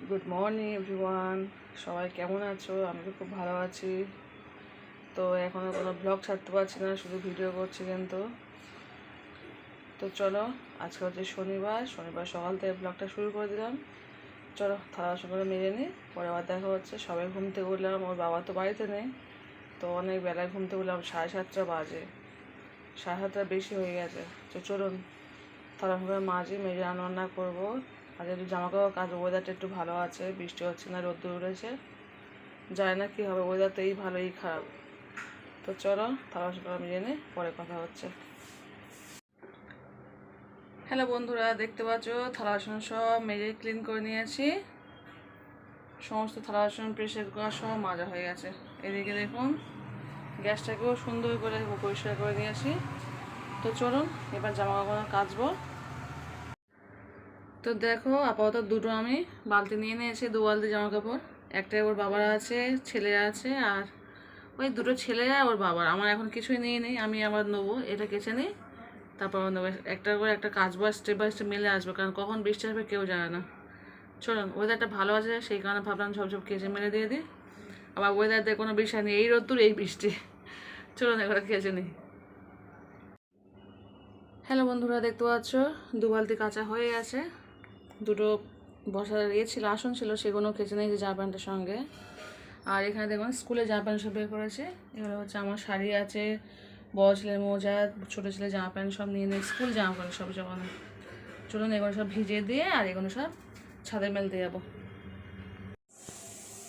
Good morning everyone, সবাই কেমন আছো? আমি তো খুব ভালো আছি। তো এখনও কোনো ব্লগ ছাড়তে পারছি না, শুধু ভিডিও করছি কিন্তু। তো চলো, আজকে হচ্ছে শনিবার সকাল থেকে ব্লগটা শুরু করে দিলাম। চলো থালা বাসন করে মেজে নিই, পরে আবার দেখা হচ্ছে। সবাই ঘুম থেকে উঠলাম, ওর বাবা তো বাড়িতে নেই, তো অনেক বেলায় ঘুম থেকে উঠলাম, 7:30 বাজে, 7:30 বেশি হয়ে গেছে। তো চলুন থালা বাসন করে মেজে রান্না করবো। আর একটু জামা কাপড় কাচবো, ওয়েদারটা একটু ভালো আছে, বৃষ্টি হচ্ছে না, রোদ্দুর উঠেছে। জানি না কী হবে, ওয়েদার তো এই ভালো এই খারাপ। তো চলো থালা বাসন করে মেজে নিই, পরে কথা হচ্ছে। হ্যালো বন্ধুরা, দেখতে পাচ্ছ থালা বাসন সব মেজে ক্লিন করে নিয়েছি। সমস্ত থালা বাসন প্রেসার কুকার সব মাজা হয়ে গেছে। এদিকে দেখুন গ্যাসটাকেও সুন্দর করে পরিষ্কার করে নিয়েছি। তো চলুন এবার জামা কাপড় কাচবো। তো দেখো আপাতত দুটো আমি বালতি নিয়ে নিয়েছি, 2 বালতি জামা কাপড়। একটা ওর বাবার আছে, ছেলে আছে, আর ওই দুটো ছেলে আর ওর বাবার। আমার এখন কিছুই নিয়ে নেই, আমি আবার নেবো, এটা কেচে নিই, তারপর নেবো। একটা করে একটা কাচবো, স্টেপ বাই স্টেপ মেলে আসবে, কারণ কখন বৃষ্টি আসবে কেউ জানে না। চলুন, ওয়েদারটা ভালো আছে সেই কারণে ভাবলাম সব কেচে মেলে দিয়ে দিই। আবার ওয়েদার দিয়ে কোনো বিষয় নেই, এই রোদ্দুর এই বৃষ্টি। চলুন এবার কেচে নিই। হ্যালো বন্ধুরা, দেখতে পাচ্ছ 2 বালতি কাঁচা হয়ে গেছে। দুটো বসার ছিল, আসন ছিল, সেগুলো কেচে নিয়েছি জামা প্যান্টের সঙ্গে। আর এখানে দেখুন স্কুলে জামা প্যান্ট সব বের করেছে। এগুলো হচ্ছে আমার শাড়ি আছে, বড় ছেলের মোজা, ছোটো ছেলের জামা প্যান্ট সব নিয়ে নিয়ে স্কুল জামা প্যান্ট সব জমানো। চলুন এগুলো সব ভিজিয়ে দিয়ে আর এগুলো সব ছাদে মেলতে যাবো।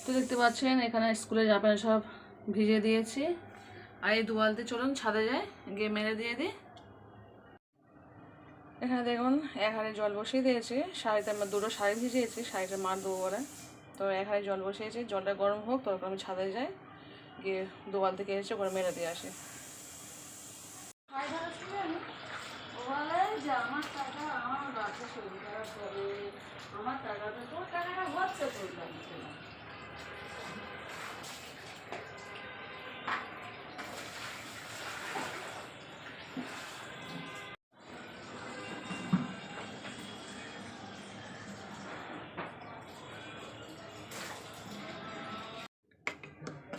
তো দেখতে পাচ্ছেন এখানে স্কুলে জামা প্যান্ট সব ভিজিয়ে দিয়েছি। আর এই 2 বালতি চলুন ছাদে যাই, গিয়ে মেলে দিয়ে দিই। এখানে দেখুন 1 হাঁড়ি জল বসিয়ে দিয়েছি। শাড়িতে আমার 2টো শাড়ি ভিজিয়েছি, শাড়িটা মার দেবো বলে। তো 1 হাঁড়ি জল বসিয়েছি, জলটা গরম হোক, তারপর আমি ছাদে যাই, গিয়ে 2 বালতি এসে করে মেরে দিয়ে আসি। আমার টাকাটা তো টাকাটা হচ্ছে করলাম।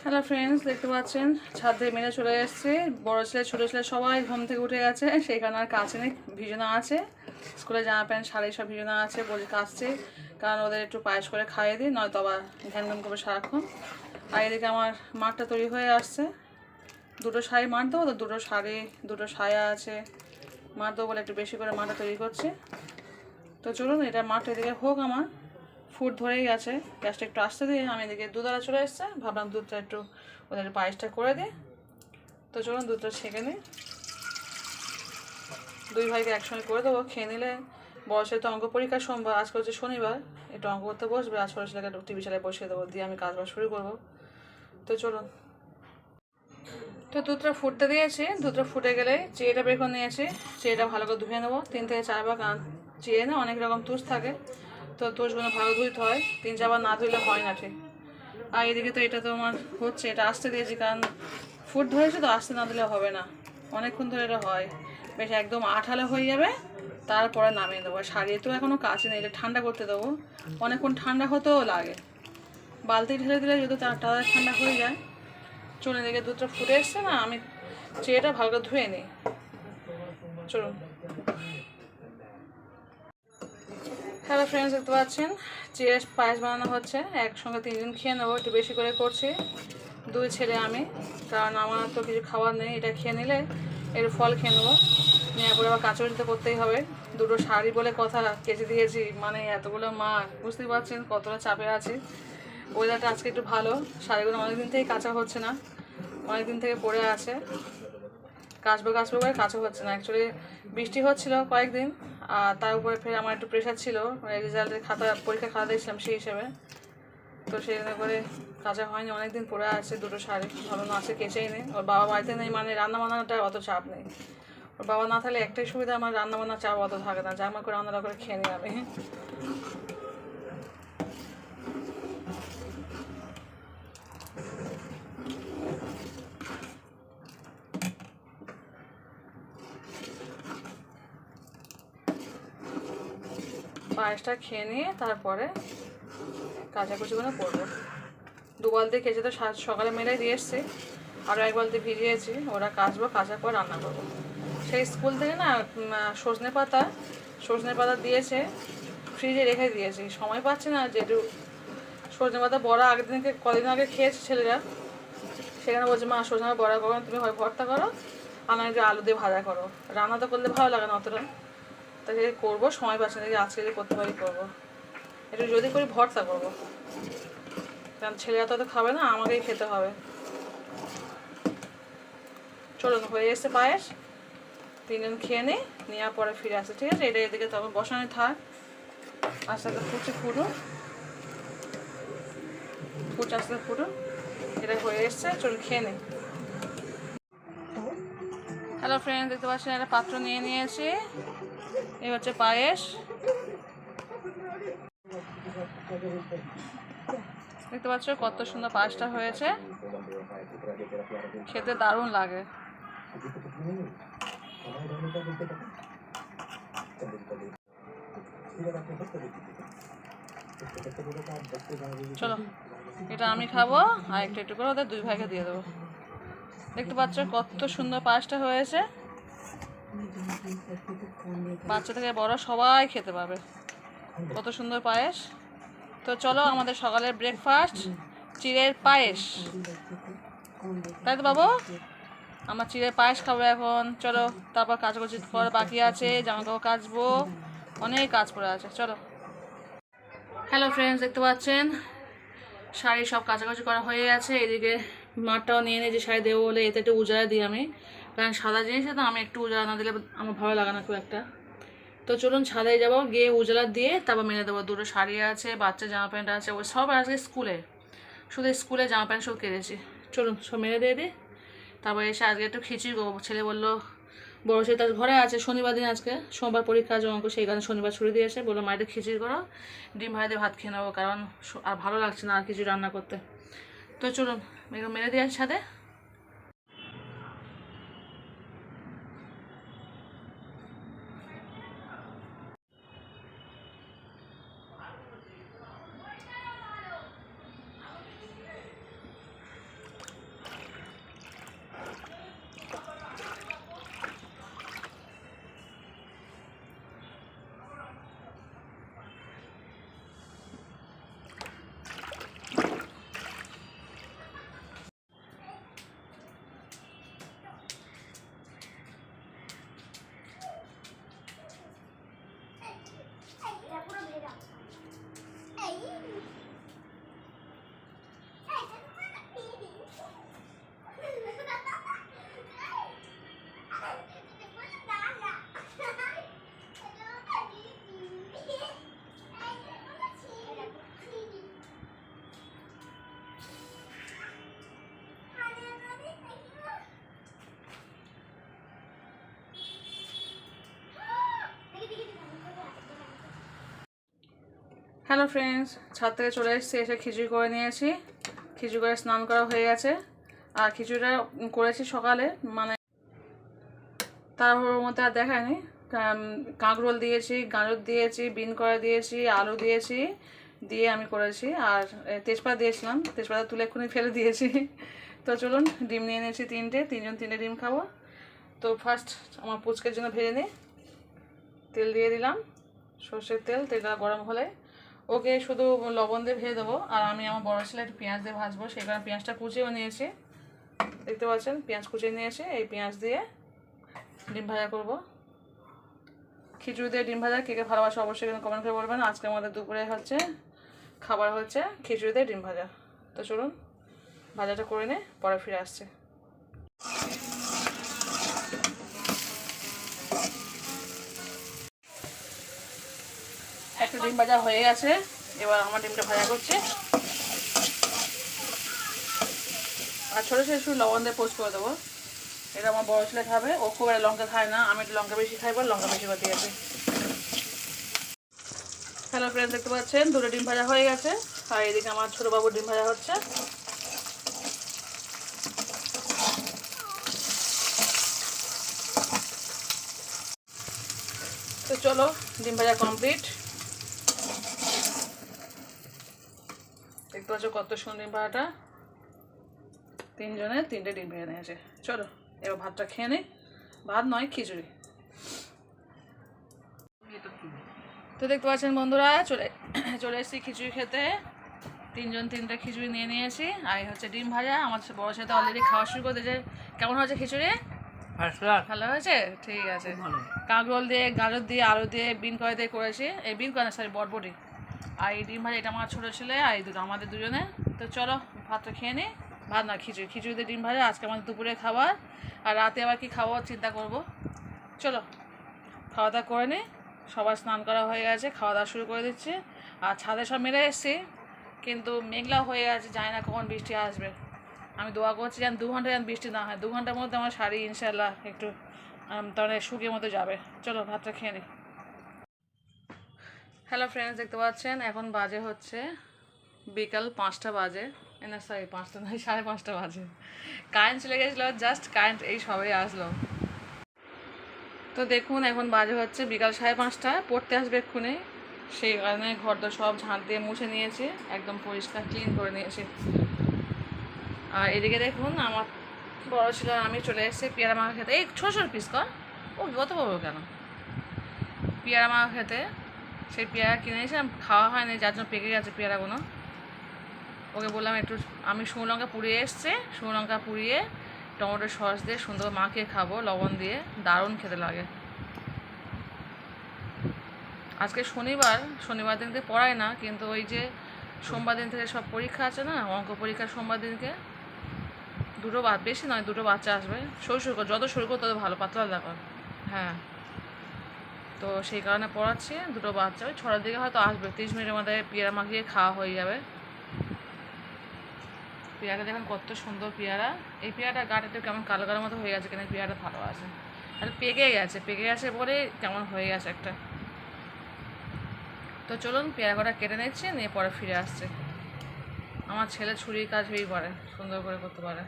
হ্যালো ফ্রেন্ডস, দেখতে পাচ্ছেন ছাদে মেরে চলে এসেছি। বড় ছেলে ছোটো ছেলে সবাই ঘুম থেকে উঠে গেছে, সেইখানে আর কাছে নেই, ভিজানো আছে। স্কুলে জামা প্যান্ট শাড়ি সব ভিজানো আছে, বলে কাচছে, কারণ ওদের একটু পায়েস করে খাইয়ে দিই, নয়তো আবার ঘ্যান ঘ্যান করবে সারাক্ষণ। আর এদিকে আমার মাঠটা তৈরি হয়ে আসছে, 2টো শাড়ি মার দেবো, তো 2টো শাড়ি 2টো সায়া আছে, মার দেবো বলে একটু বেশি করে মাঠটা তৈরি করছে। তো চলুন এটা মাঠটা এদিকে হোক, আমার ফুট ধরেই গেছে, গ্যাসটা একটু আসতে দিয়ে আমি এদিকে দুধওয়ালা চলে এসছে, ভাবলাম দুধটা একটু ওদের পায়েসটা করে দিই। তো চলুন দুধটা ছেঁকে নিই, 2 ভাইকে একসঙ্গে করে দেবো, খেয়ে নিলে। বড় ছেলে তো অঙ্ক পরীক্ষা সোমবার, আজকে হচ্ছে শনিবার, একটু অঙ্ক করতে বসবে, আর ছোটো ছেলেকে একটু টিভি চালায় বসিয়ে দেবো, দিয়ে আমি কাজবাজ শুরু করবো। তো চলুন। তো দুধটা ফুটতে দিয়েছি, দুধটা ফুটে গেলে চিড়েটা বের করে নিয়েছি, চিড়েটা ভালো করে ধুয়ে নেবো, 3 থেকে 4 বার, কারণ চিড়ে না অনেক রকম তুষ থাকে, তো তুষগুলো ভালো ধুইতে হয়, 3-4 বার না ধুইলে হয় না ঠিক। আর এদিকে তো এটা তো আমার হচ্ছে, এটা আসতে দিয়েছি, কারণ ফুট ধরেছে তো, আসতে না দিলে হবে না, অনেকক্ষণ ধরে এটা হয়, বেশ একদম আঠালো হয়ে যাবে, তারপরে নামিয়ে দেবো। শাড়ি তো এখনও কাছে নেই, এটা ঠান্ডা করতে দেবো, অনেকক্ষণ ঠান্ডা হতেও লাগে, বালতি ঢেলে দিলে যদি তাড়াতাড়ি ঠান্ডা হয়ে যায়। চলুন, এদিকে দুধটা ফুটে এসছে না, আমি চিড়েটা ভালো করে ধুয়ে নিই। চলুন। হ্যালো ফ্রেন্ডস, দেখতে পাচ্ছেন চিড়ে পায়েস বানানো হচ্ছে, একসঙ্গে 3 জন খেয়ে নেবো, একটু বেশি করে করছি, 2 ছেলে আমি, কারণ আমার তো কিছু খাবার নেই, এটা খেয়ে নিলে একটু ফল খেয়ে নেবো, নেওয়ার পরে আবার কাঁচুরি তো করতেই হবে। 2টো শাড়ি বলে কথা, কেচে দিয়েছি, মানে এতগুলো মার, বুঝতেই পারছেন কতটা চাপে আছে। ওয়েদারটা আজকে একটু ভালো, শাড়িগুলো অনেকদিন থেকেই কাচা হচ্ছে না, অনেকদিন থেকে পড়ে আছে, কাচবো করে কাচা হচ্ছে না। অ্যাকচুয়ালি বৃষ্টি হচ্ছিল কয়েকদিন, আর তার উপরে ফের আমার একটু প্রেশার ছিল, রেজাল্টের পরীক্ষা খাতা দিয়েছিলাম সেই হিসেবে, তো সেই জন্য করে কাচা হয়নি, অনেকদিন পরে আছে। 2টো শাড়ি ভালো না আছে, কেচেই নেই। ওর বাবা বাড়িতে নেই মানে রান্না বান্নাটা অত চাপ নেই, ওর বাবা না থাকলে একটাই সুবিধা, আমার রান্না বান্নার চাপ অত থাকে না, জামা করে রান্না করে খেয়ে নিই আমি। পায়েসটা খেয়ে নিয়ে তারপরে কাচাকুচিগুলো করবো। 2 বালতি খেয়েছে তো সকালে মেলে দিয়ে এসছি, আরও 1 বালতি ভিজিয়েছি, ওরা কাচবো, কাচার পর রান্না করবো। সেই স্কুল থেকে না সজনে পাতা দিয়েছে, ফ্রিজে রেখে দিয়েছি, সময় পাচ্ছি না। যেটু সজনে পাতা বড়া আগের দিনকে কদিন আগে খেয়েছে ছেলেরা, সেখানে বলছে মা সজনে পাতা বড়া করো, তুমি হয় ভর্তা করো আর না যে আলু দিয়ে ভাজা করো। রান্না তো করলে ভালো লাগে না অতটা, তাই করবো, সময় পাচ্ছি না, যে আজকে যে করতে পারি করবো। একটু যদি করি ভর্তা করবো, কারণ ছেলেরা তো খাবে না, আমাকেই খেতে হবে। চলুন, হয়ে এসছে পায়েস, 3 জন খেয়ে নিই, নেওয়ার পরে ফিরে আসে, ঠিক আছে? এটা এদিকে তখন বসানো থাক, আস্তে আস্তে ফুটুন, আস্তে ফুটুন, এটা হয়ে এসছে, চলুন খেয়ে নিই। হ্যালো ফ্রেন্ড, দেখতে পাচ্ছেন একটা পাত্র নিয়ে নিয়েছি, এই হচ্ছে পায়েস। দেখতে পাচ্ছ কত সুন্দর পায়েসটা হয়েছে, খেতে দারুণ লাগে। চলো, এটা আমি খাবো, আর একটু একটু করে ওদের 2 ভাইকে দিয়ে দেবো। দেখতে পাচ্ছ কত সুন্দর পায়েসটা হয়েছে, বাচ্চা থেকে বড় সবাই খেতে পাবে, কত সুন্দর পায়েস। তো চলো, আমাদের সকালের ব্রেকফাস্ট চিড়ের পায়েস, তাই তো বাবু? আমার চিড়ের পায়েস খাবো এখন। চলো, তারপর কাচাকুচি করা বাকি আছে, জামাকাপড় কাচবো, অনেক কাজ পড়ে আছে, চলো। হ্যালো ফ্রেন্ডস, দেখতে পাচ্ছেন শাড়ি সব কাচাকুচি করা হয়ে গেছে। এদিকে মাঠটাও নিয়ে নিয়েছি শাড়ি দেবো বলে, এতে একটু উজালা দিই আমি, কারণ সাদা জিনিসে তো আমি একটু উজালা না দিলে আমার ভালো লাগে না খুব একটা। তো চলুন ছাদে যাবো, গিয়ে উজালা দিয়ে তারপর মেলে দেবো। 2টো শাড়ি আছে, বাচ্চা জামা প্যান্ট আছে, ওই সব আজকে স্কুলে, শুধু স্কুলে জামা প্যান্ট সব কেটেছি। চলুন সব মেলে দিয়ে দিই, তারপর এসে আজকে একটু খিচুড়ি করবো। ছেলে বললো, বড়ো ছেলে তার ঘরে আছে, শনিবার দিন আজকে, সোমবার পরীক্ষা আছে অঙ্ক, সেই কারণে শনিবার ছুটি দিয়েছে, বললো মা একটু খিচুড়ি করো, ডিম ভাজা দিয়ে ভাত খেয়ে নেবো, কারণ আর ভালো লাগছে না আর কিছু রান্না করতে। তো চলুন এগুলো মেরে দিয়ে আসি সাথে। হ্যালো ফ্রেন্ডস, ছাদ থেকে চলে এসেছি, এসে খিচুড়ি করে নিয়েছি, খিচুড়ি করে স্নান করা হয়ে গেছে। আর খিচুড়িটা করেছি সকালে, মানে তারপর মধ্যে আর দেখায়নি। কাঁকরোল দিয়েছি, গাজর দিয়েছি, বিন করা দিয়েছি, আলু দিয়েছি, দিয়ে আমি করেছি। আর তেজপাতা দিয়েছিলাম, তেজপাতা তুলে এক্ষুনি ফেলে দিয়েছি। তো চলুন, ডিম নিয়ে নিয়েছি 3টে, 3 জন 3টে ডিম খাবো। তো ফার্স্ট আমার পুচকের জন্য ভেজে নিই, তেল দিয়ে দিলাম, সর্ষের তেল, তেলটা গরম হলে ওকে শুধু লবণ দিয়ে ভেজে দেবো। আর আমি আমার বড় ছেলে একটু পেঁয়াজ দিয়ে ভাজবো, সেই কারণে পেঁয়াজটা কুচিয়েও নিয়েছি, দেখতে পাচ্ছেন পেঁয়াজ কুচিয়ে নিয়েছি। এই পেঁয়াজ দিয়ে ডিম ভাজা করব। খিচুড়ি দিয়ে ডিম ভাজা কে কে ভালোবাসে অবশ্যই কমেন্ট করে বলবেন। আজকে আমাদের দুপুরে হচ্ছে খাবার হচ্ছে খিচুড়ি দিয়ে ডিম ভাজা। তো চলুন ভাজাটা করে নে, পরে ফিরে আসছে। একটা ডিম ভাজা হয়ে গেছে, এবার আমার ডিমটা ভাজা করছে। আর ছোটো ছোটো একটু লবণ দিয়ে পোস্ট করে দেবো, এটা আমার বড় ছেলে খাবে, ও খুব একটা লঙ্কা খায় না, আমি একটু লঙ্কা বেশি খাই বলে লঙ্কা বেশি করে দিয়েছি। হ্যালো ফ্রেন্ড, দেখতে পাচ্ছেন 2টো ডিম ভাজা হয়ে গেছে, আর এদিকে আমার ছোটো বাবুর ডিম ভাজা হচ্ছে। তো চলো, ডিম ভাজা কমপ্লিট। দেখতে পাচ্ছ কত সুন্দর ডিম ভাজাটা। 3 জনে 3টে ডিম ভেজে নিয়েছে। চলো এবার ভাতটা খেয়ে নিই। ভাত নয়, খিচুড়ি। তো দেখতে পাচ্ছেন বন্ধুরা, চলে এসেছি খিচুড়ি খেতে। 3 জন 3টে খিচুড়ি নিয়ে নিয়েছি। আর এই হচ্ছে ডিম ভাজা। আমার বড় সাথে অলরেডি খাওয়া শুরু করে দিয়েছে। কেমন হয়েছে খিচুড়ি? ভালো হয়েছে, ঠিক আছে। কাঁকরোল দিয়ে, গাজর দিয়ে, আলু দিয়ে, বিন কড়াই দিয়ে করেছি। এই বিন কড়াই সরি, বটবটি। আর এই ডিম ভাজা এটা আমার ছোটো ছেলে আর এই দুটো আমাদের দুজনে। তো চলো ভাতটা খেয়ে নিই। ভাত না, খিচুড়ি দিয়ে ডিম ভাজা আজকে আমাদের দুপুরে খাবার। আর রাতে আবার কি খাবো চিন্তা করব। চলো খাওয়া দাওয়া করে নিই। সবার স্নান করা হয়ে গেছে, খাওয়া দাওয়া শুরু করে দিচ্ছি। আর ছাদে সব মেরে এসেছি, কিন্তু মেঘলা হয়ে গেছে, জানি না কখন বৃষ্টি আসবে। আমি দোয়া করছি যেন 2 ঘন্টা যেন বৃষ্টি না হয়। 2 ঘন্টার মধ্যে আমার শাড়ি ইনশাল্লাহ একটু তাহলে শুকিয়ে মতো যাবে। চলো ভাতটা খেয়ে নিই। হ্যালো ফ্রেন্ডস, দেখতে পাচ্ছেন এখন বাজে হচ্ছে বিকাল 5টা বাজে। না সরি 5টা নয়, 5:30 বাজে। কারেন্ট চলে গেছিলো, জাস্ট কারেন্ট এই সবাই আসলো। তো দেখুন এখন বাজে হচ্ছে বিকাল 5:30। পড়তে আসবে এক্ষুনি, সেই কারণে ঘরটা সব ঝাঁট দিয়ে মুছে নিয়েছি, একদম পরিষ্কার ক্লিন করে নিয়েছি। আর এদিকে দেখুন আমার বড় ছিল আমি চলে এসেছি পেয়ারা মাখা খেতে। এই ছোটো পিস কর, ও কত বড় কেন? পেয়ারা মাখা খেতে। সেই পেয়ারা কিনে এসেছিলাম, খাওয়া হয়নি, যার জন্য পেকে গেছে পেয়ারাগুলো। ওকে বললাম একটু, আমি শুকনো লঙ্কা পুড়িয়ে এসছে, শুকনো লঙ্কা পুড়িয়ে টমেটো সস দিয়ে সুন্দর মাখিয়ে খাবো লবণ দিয়ে, দারুণ খেতে লাগে। আজকে শনিবার দিনকে পড়ায় না, কিন্তু ওই যে সোমবার দিন থেকে সব পরীক্ষা আছে না, অঙ্ক পরীক্ষা সোমবার দিনকে। বেশি নয়, 2টো বাচ্চা আসবে। সরু কর, যত সরু কর তত ভালো, পাতলা দেখো। হ্যাঁ, তো সেই কারণে পড়াচ্ছি। 2টো বাচ্চা ওই 6টার দিকে হয়তো আসবে। 30 মিনিটের মধ্যে পেয়ারা মাখিয়ে খাওয়া হয়ে যাবে। পেয়ারা দেখুন কত সুন্দর পেয়ারা। এই পেয়ারাটা গাটা একটু কেমন কালো কালো মতো হয়ে গেছে, কিন্তু পেয়ারাটা ভালো আছে। আর পেকে গেছে বলে কেমন হয়ে গেছে একটা। তো চলুন পেয়ারা কটা কেটে নিচ্ছে, নিয়ে পরে ফিরে আসছে। আমার ছেলে ছুরির কাজ হয়েই পারে, সুন্দর করে করতে পারে।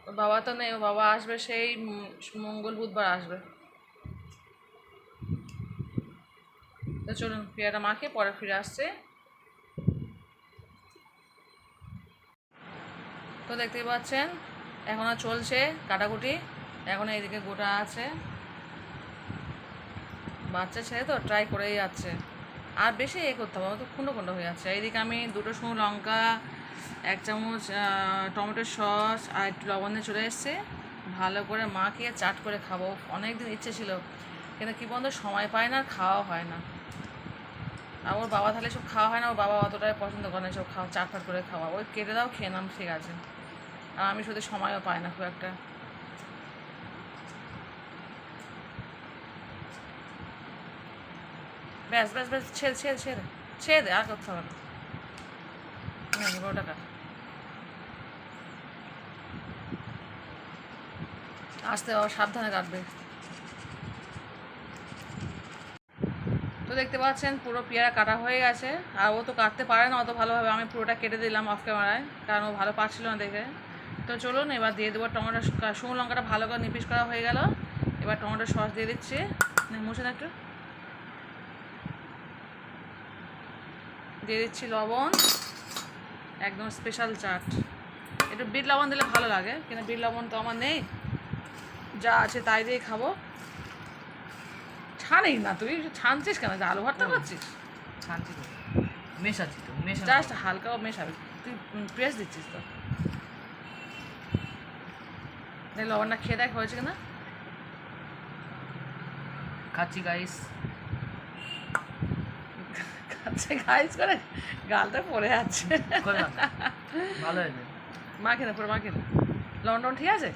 ওর বাবা তো নেই, ও বাবা আসবে সেই মঙ্গল বুধবার আসবে। তো চলুন পেয়ারা মাখে পরে ফিরে আসছে। তো দেখতেই পাচ্ছেন এখনও চলছে কাটাকুটি, এখনও এইদিকে গোটা আছে। বাচ্চা ছেলে তো ট্রাই করেই যাচ্ছে, আর বেশি করতে হবে, তো খুন্ডো হয়ে যাচ্ছে। এইদিকে আমি 2টো শুকনো লঙ্কা, 1 চামচ টমেটো সস আর একটু লবণ দিয়ে চলে এসেছে। ভালো করে মাখিয়ে চাট করে খাবো। অনেক দিন ইচ্ছে ছিল, কিন্তু কী বন্ধু সময় পায় না, খাওয়া হয় না। আর ওর বাবা তাহলে সব খাওয়া হয় না, ওর বাবা অতটাই পছন্দ করে না সব খাওয়া, চাটফাট করে খাওয়া। ওই কেটে দাও, খেয়ে নাম, ঠিক আছে। আর আমি শুধু সময়ও পাই না খুব একটা। ব্যাস ছেড়ে দে, আর করতে হবে না। 12 টাকা আসতে বাবা, সাবধানে কাটবে। তো দেখতে পাচ্ছেন পুরো পেয়ারা কাটা হয়ে গেছে। আর ও তো কাটতে পারে না অত ভালোভাবে, আমি পুরোটা কেটে দিলাম অফ ক্যামেরায়, কারণ ও ভালো পারছিল না দেখে। তো চলুন এবার দিয়ে দেবো টমেটো, শুকনো লঙ্কাটা ভালো করে নিপিস করা হয়ে গেল। এবার টমেটো সস দিয়ে দিচ্ছি, মুছে না একটু। দিয়ে দিচ্ছি লবণ, একদম স্পেশাল চাট। একটু বিট লবণ দিলে ভালো লাগে, কিন্তু বিট লবণ তো আমার নেই, যা আছে তাই দিয়ে খাবো। ছানেই না, তুই ছানছিস কেন? আলু ভর্তা করছিস? ছানছি তো, মেশাচ্ছি তো, জাস্ট হালকা মেশাবি, তুই প্রেস দিচ্ছিস তো। দেখ লবণটা খেয়ে দেখ হয়েছে কিনা। খাচ্ছি গাইস, গাইস করে গালটা পড়ে যাচ্ছে। ভালো হয়েছে। মাখে না পুরো, মাখে না। লবণ ঠিক আছে?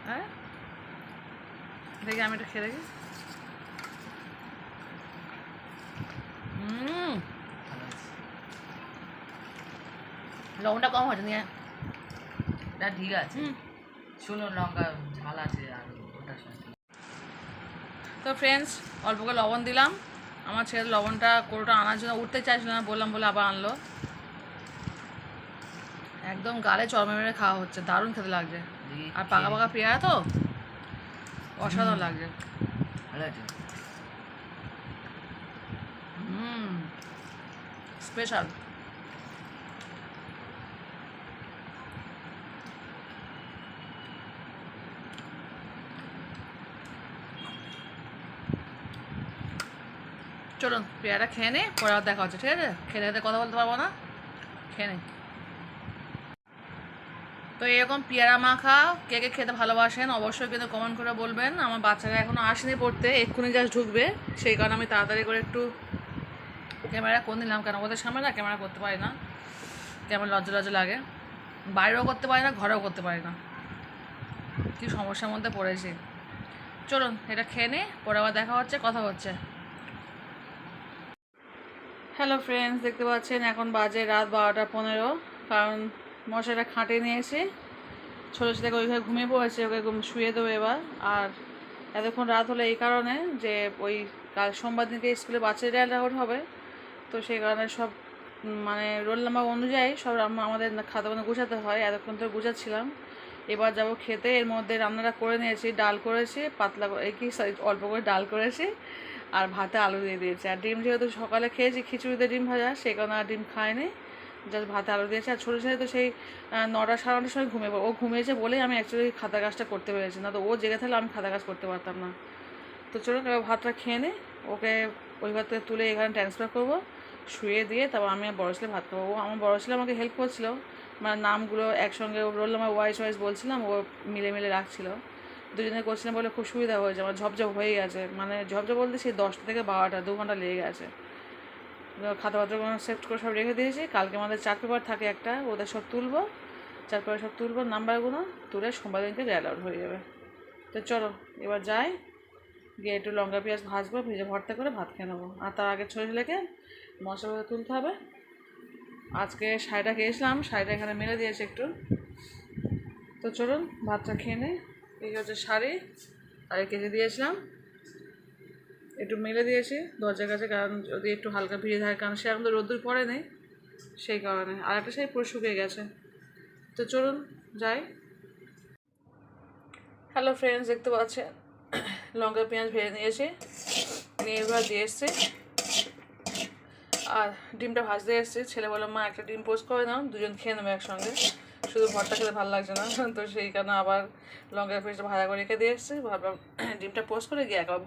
হ্যাঁ দেখি, আমি একটু খেয়ে দেখি। লবণটা কম হয়েছে নিয়ে। না ঠিক আছে, শুনো লঙ্কা ঝাল আছে আর ওটা। তো ফ্রেন্ডস অল্প করে লবণ দিলাম। আমার ছেলে লবণটা কোটোটা আনার জন্য উঠতে চাইছিল না, বললাম বলে আবার আনলো। একদম গালে চরমে মেরে খাওয়া হচ্ছে, দারুণ খেতে লাগছে। আর পাকা পাকা পেয়ারা তো অসাধারণ লাগছে। ভালো আছে। স্পেশাল। চলুন পেয়ারা খেয়ে নে, পরে আবার দেখা হচ্ছে, ঠিক আছে? খেতে খেতে কথা বলতে পারবো না, খেয়ে নে। তো এরকম পেয়ারা মাখা কে কে খেতে ভালোবাসেন অবশ্যই কিন্তু কমেন্ট করে বলবেন। আমার বাচ্চারা এখনও আসেনি পড়তে, এক্ষুনি জাস্ট ঢুকবে, সেই কারণে আমি তাড়াতাড়ি করে একটু ক্যামেরা করে নিলাম, কেন ওদের সামনে না ক্যামেরা করতে পারি না, কেমন লজ্জা লজ্জা লাগে, বাইরেও করতে পারি না, ঘরেও করতে পারি না, কী সমস্যার মধ্যে পড়েছি। চলুন এটা খেয়ে নে, পরে আবার দেখা হচ্ছে, কথা হচ্ছে। হ্যালো ফ্রেন্ডস, দেখতে পাচ্ছেন এখন বাজে রাত 12টা 15, কারণ মশাটা খাটিয়ে নিয়েছি, ছোটো ছেলেকে ওইভাবে ঘুমিয়ে পড়েছে, ওকে শুয়ে দেবো এবার। আর এতক্ষণ রাত হলো এই কারণে যে ওই কাল সোমবার দিনকে স্কুলে বাচ্চাদের অ্যালাউড হবে, তো সেই কারণে সব মানে রোল নাম্বার অনুযায়ী সব আমাদের খাতাগুলো গুছাতে হয়, এতক্ষণ তো গুছাচ্ছিলাম। এবার যাব খেতে। এর মধ্যে রান্নাটা করে নিয়েছি, ডাল করেছি পাতলা করে, অল্প করে ডাল করেছি, আর ভাতে আলু দিয়ে দিয়েছি। আর ডিম যেহেতু সকালে খেয়েছি খিচুড়িতে ডিম ভাজা, সেই কারণে আর ডিম খায়নি, জাস্ট ভাতে আলু দিয়েছে। আর ছোটো ছেলে তো সেই 9টা 9:30 সময় ঘুমিয়ে পড়ে, ও ঘুমিয়েছে বলেই আমি অ্যাকচুয়ালি খাতা কাজটা করতে পেরেছি, না তো ও জেগে থাকলে আমি খাতা কাজ করতে পারতাম না। তো চলুন এবার ভাতটা খেয়ে নিই, ওকে ওই ভাত থেকে তুলে এখানে ট্রান্সফার করবো, শুয়ে দিয়ে তারপর আমি আর বড় ছেলে ভাত খাবো। ও আমার বড় ছেলে আমাকে হেল্প করছিল, মানে নামগুলো একসঙ্গে রোল নাম্বার ওয়াইজ বলছিলাম, ও মিলে মিলে রাখছিল, দুজনে করছিলাম বলে খুব সুবিধা হয়েছে, আমার ঝপঝপ হয়ে গেছে, মানে ঝপঝপ বলতে সেই 10টা থেকে 12টা 2 ঘন্টা লেগে গেছে। খাতাপত্রগুলো সেট করে সব রেখে দিয়েছি, কালকে আমাদের চার্ট পেপার থাকে একটা, ওদের সব তুলবো, চার্ট পেপার সব তুলবো, নাম্বারগুলো তুলে সোমবার দিনকে অ্যালাউড হয়ে যাবে। তো চলো এবার যাই, গিয়ে একটু লঙ্কা পেঁয়াজ ভাজবো, ভেজে ভর্তা করে ভাত খেয়ে নেবো। আর তার আগে ছোটো ছেলেকে মশলা তুলতে হবে। আজকে শাড়িটা খেয়েছিলাম, শাড়িটা এখানে মেলে দিয়েছে একটু। তো চলুন ভাতটা খেয়ে নিই। এই হচ্ছে শাড়ি, আর কেজে দিয়েছিলাম, একটু মেলে দিয়েছি দরজার কাছে, কারণ যদি একটু হালকা ভিজে থাকে, কারণ সে এখন তো রোদ্দুর পড়ে নেই, সেই কারণে। আর একটা শাড়ি পুরো শুকিয়ে গেছে। তো চলুন যাই। হ্যালো ফ্রেন্ডস, দেখতে পাচ্ছেন লঙ্কা পেঁয়াজ ভেজে নিয়েছি, নিয়ে এবার দিয়ে এসছি, আর ডিমটা ভাজতে এসেছি। ছেলে বললো মা একটা ডিম পোস্ট করে নাও, দুজন খেয়ে নেবে একসঙ্গে, শুধু ভর্তা খেতে ভালো লাগছে না, তো সেই কারণে আবার লঙ্কা পেঁয়াজটা ভাজা করে রেখে দিয়ে এসেছি, ভাবলাম ডিমটা পোস্ট করে গিয়ে একবার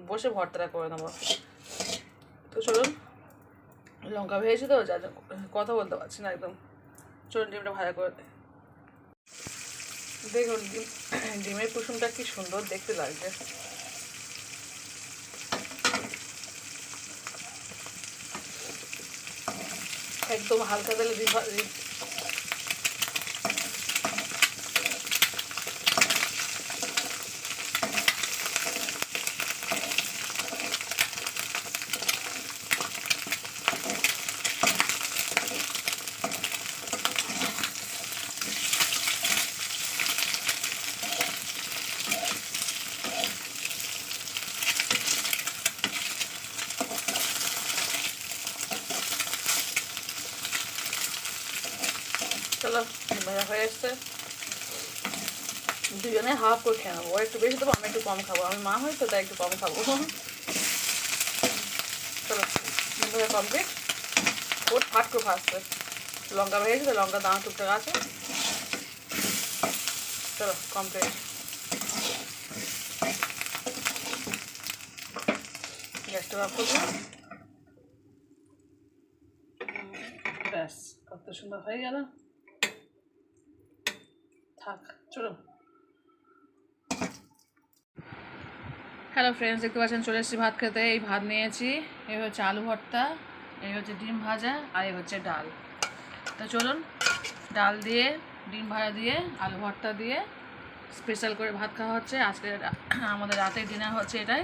বসে ভর্তাটা করে নেবো। তো চলুন, লঙ্কা ভেজেছি তো যা কথা বলতে পারছি না একদম। চলুন ডিমটা ভাজা করে দেয়। দেখুন ডিমের কুসুমটা কি সুন্দর দেখতে লাগছে। একদম হালকা তেলে ডিম চলো ভাজা হয়ে এসছে, দুজনে হাফ করে খেয়ে নেবো, ও একটু বেশি দেবো, আমি একটু কম খাবো, আমি মা হই তো তাই একটু কম খাবো। চলো ভাজা কমপ্লিট, ওর ফাট করে ভাজছে, লঙ্কা ভেজেছি তো লঙ্কা দানা টুকটাক আছে। চলো কমপ্লিট, গ্যাসটা অফ করবো, ব্যাস কত সুন্দর হয়ে গেল। থাক চলো। হ্যালো ফ্রেন্ডস, দেখতে পাচ্ছেন চলে এসেছি ভাত খেতে। এই ভাত নিয়েছি, এই হচ্ছে আলু ভর্তা, এই হচ্ছে ডিম ভাজা, আর এই হচ্ছে ডাল। তো চলুন ডাল দিয়ে ডিম ভাজা দিয়ে আলু ভর্তা দিয়ে স্পেশাল করে ভাত খাওয়া হচ্ছে আজকে, আমাদের রাতের ডিনার হচ্ছে এটাই।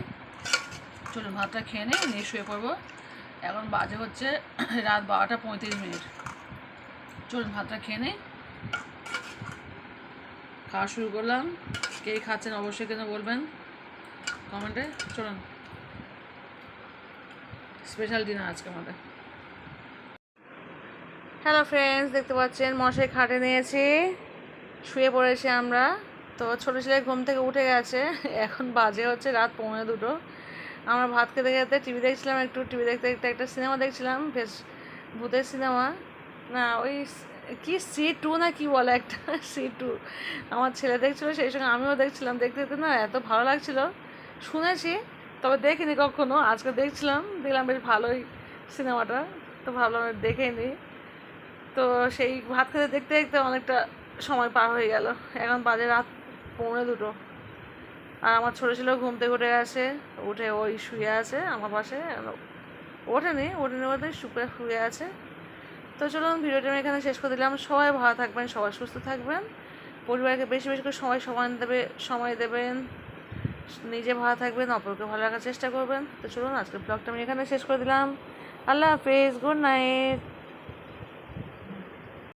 চলুন ভাতটা খেয়ে নিয়ে শুয়ে পড়বো। এখন বাজে হচ্ছে রাত 12টা 35। চলুন ভাতটা খেয়ে নিই, খাওয়া শুরু করলাম। কে খাচ্ছেন অবশ্যই কিন্তু বলবেন কমেন্টে। চলুন, স্পেশাল ডিনার আজকে আমাদের। হ্যালো ফ্রেন্ডস, দেখতে পাচ্ছেন মশাই খাটে নিয়েছি, শুয়ে পড়েছি আমরা। তো ছোটো ছেলে ঘুম থেকে উঠে গেছে, এখন বাজে হচ্ছে রাত 1:45। আমরা ভাত খেতে খেতে টিভি দেখছিলাম, একটু টিভি দেখতে দেখতে একটা সিনেমা দেখছিলাম, বেশ ভূতের সিনেমা, না ওই কি C2 না কি বলে একটা, C2 আমার ছেলে দেখছিল, সেই সঙ্গে আমিও দেখছিলাম। দেখতে দেখতে না এত ভালো লাগছিল, শুনেছি তবে দেখিনি কখনো, আজকে দেখছিলাম, দেখলাম বেশ ভালোই সিনেমাটা, তো ভাবলাম দেখেই নিই। তো সেই ভাত খেতে দেখতে দেখতে অনেকটা সময় পার হয়ে গেল, এখন বাজে রাত 1:45। আর আমার ছোটো ছিল ঘুম থেকে উঠে গেছে, উঠে ওই শুয়ে আছে আমার পাশে, ওঠেনি বলতে শুয়ে আছে। তো চলুন ভিডিওটা আমি এখানে শেষ করে দিলাম। সবাই ভালো থাকবেন, সবাই সুস্থ থাকবেন, পরিবারকে বেশি বেশি করে সময় দেবেন, নিজে ভালো থাকবেন, অপরকে ভালো রাখার চেষ্টা করবেন। তো চলুন আজকের ব্লগটা আমি এখানে শেষ করে দিলাম। আল্লাহ হাফেজ, গুড নাইট।